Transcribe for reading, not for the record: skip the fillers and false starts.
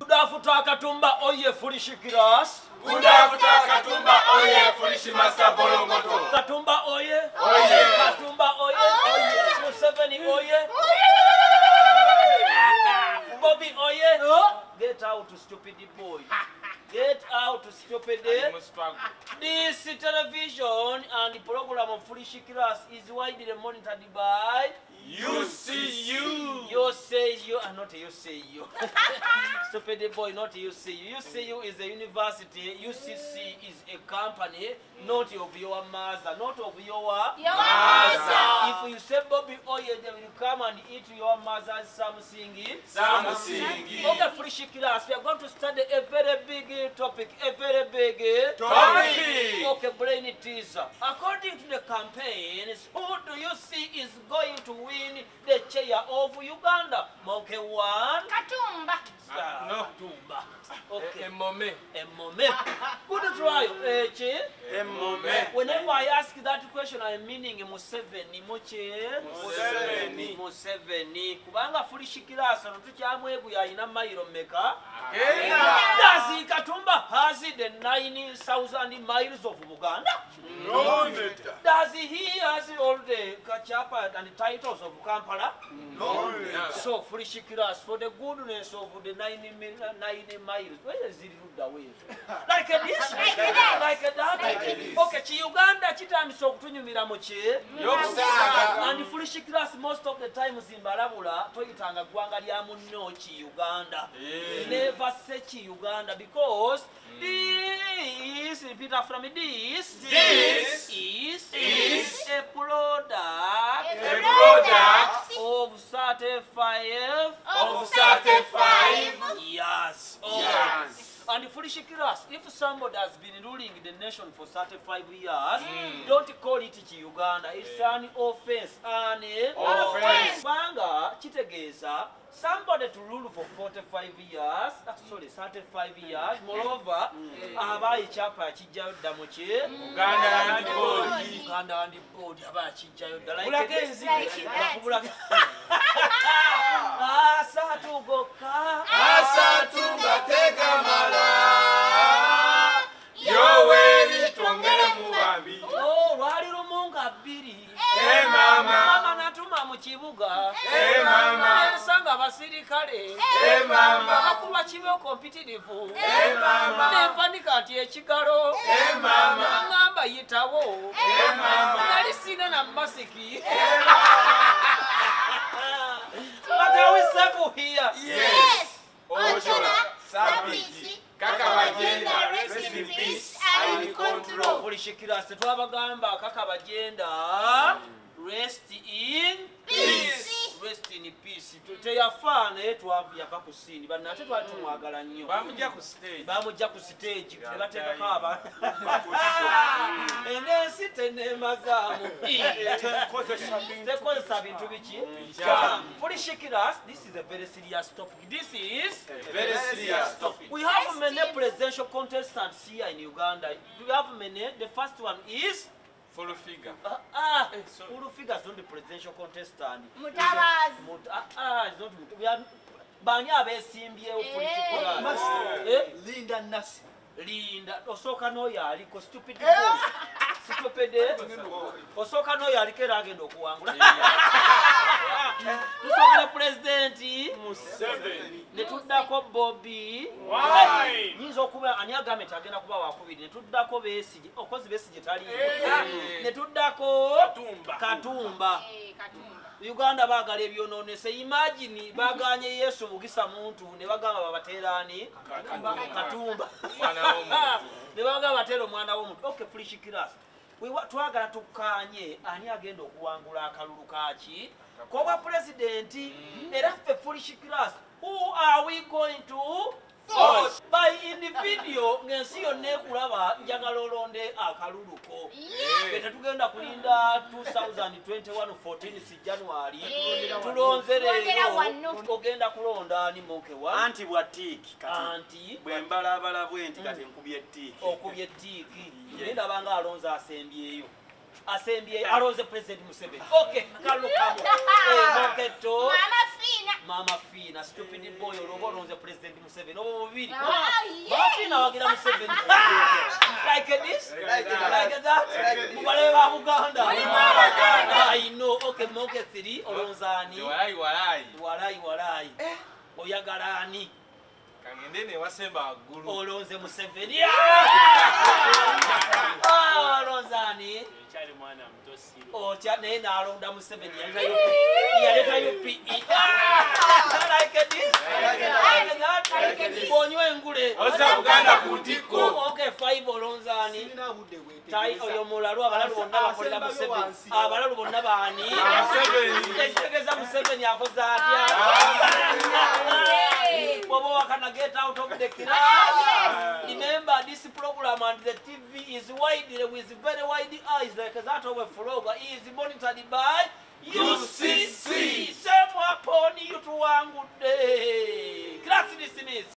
Kudafuta Katumba oye foolish class. Kudafuta Katumba oye foolish master Bolongoto. Katumba oye. Oye. Katumba oye. Oye. Museveni oye. Bobby oye. Get out, stupid boy. Get out, stupid. This television and the program of Foolish Class is widely monitored by UCU. You say you are not you say you. Stupid boy, not you say you. You say you is a university. UCC is a company, not of your mother, not of your mother. If you say Bobby Oye, they will come and eat your mother's something. Okay, Foolish Class, we are going to study a very big topic, a very big topic. Okay, brain teaser. According to the campaigns, who do you see is going to win the chair of Uganda? Monkey one. Katumba. No. Katumba. Okay. Emome. Good try. Emome. Whenever I ask that question, I'm meaning Museveni. Museveni. Kubanga Foolish Class tukyamwebu yalina mayiro meka. Does Katumba has the 9,000 miles of Uganda? No. Does he has all the Kachapa and the titles of Kampala? No. So Foolish Class, for the goodness of the 9 miles, where is it away? Like this? Like that? Okay, Uganda chitandise okutunyumira mu ki? And Foolish Class most of the time Zimbalabula toyitanga gwanga lya munno ki Uganda. Never say ki Uganda because this, repeat after me, this is a product of certified yes. And Foolish Class, if somebody has been ruling the nation for 35 years, don't call it Uganda. It's an offense. An offense. Banga, Chitegeza, somebody to rule for 45 years, 35 years, moreover, Abai Chapa Chija Damoche, Uganda and the body, Abai Chija, Asatunga tega mala. Yoweri tongere mubabi. Oh, wali lumunga biri. Mama. Mama natuma mu kibuga. Mama. Nsanga abasirikale. Mama. Akuba kibe competitive. Mama. Nempanika ati ekigalo. Mama. Ngamba yitawo. Mama. Nali sina na masiki. But are we safe here? Yes. Ochola, Sabiti, Kakabagenda, rest in peace, and control. Foolish Class, twabagamba Kakabagenda, rest in peace. Rest in peace. Teyafane twavya bakusini, but nate twatumwagala nnyo. Bamujja ku stage. Tebateeka kaba. Enesi tenemazamu. Tekozesa bintu biki? Foolish Class, this is a very serious topic. This is a very serious topic. We have many presidential contestants here in Uganda. We have many. The first one is Full figure. Full figures not the presidential contestant. Mutabazi. It's not. We are Banya abesimbyewo Foolish Class. Linda Nasi. Linda osoka no yali ko stupid boy. Stupid. Osoka no yali kera agenda okuwangula. Tusoka president Museveni. Netuddako Bobby. Why? Nyinza okuba ani agamete agenda kuba wakubiri. Netuddako Besigye. Okozi Besigye tali. Netuddako Katumba. Uganda bagala ebyononese. Imagine baganye Yesu mugisa muntu ne bagamba babaterani Katumba. Ne bagamba batero mwana w'omuntu. Okay, Foolish Class. Twagala tukanye ani agenda okuwangula akalulu kaki koba president era ffe Foolish Class. Who are we going to vote? By in the video ngensi yonna ekulaba njagala olonde akaluluko. Tetugenda kulinda 2021 14 January. Tulonze leero ogenda kulonda ni Monke wa Anti bwa tiki kati. Anti bwembalabala bwenti kati nkubye tiki. Okubye tiki. Nenda banga alonza asembyeyo. Alonze President Museveni. Okay, kalukamu. Monketo. Mama Fina. Mama Fina, stupid boy, olonze President Museveni. Obo bubiri. Mama Fina wagira Museveni. Like this? Like that? Mubale ba Buganda. I know. Okay, moke 3 olonzani. Walai. Oyagala ani? Kangende ne wasemba gulu. Olonze Museveni. Olonzani. Chali mwana mtosi. Ocha nena alonda Museveni. Yaleta UPE. Like this? Like that? Bonywe ngule. Oza Buganda kutiko. Okay, 5 olonzani. Tai oyo mulalu abalalu bonna bakolera Museveni. Abalalu bonna baani. Museveni. Ekitegeza Museveni akoza atya. Bobo wakana get out of the class. Remember this program and the TV is wide with very wide eyes like that of a frog. Is monitored by UCC. Same upon you to one good day. Class dismissed.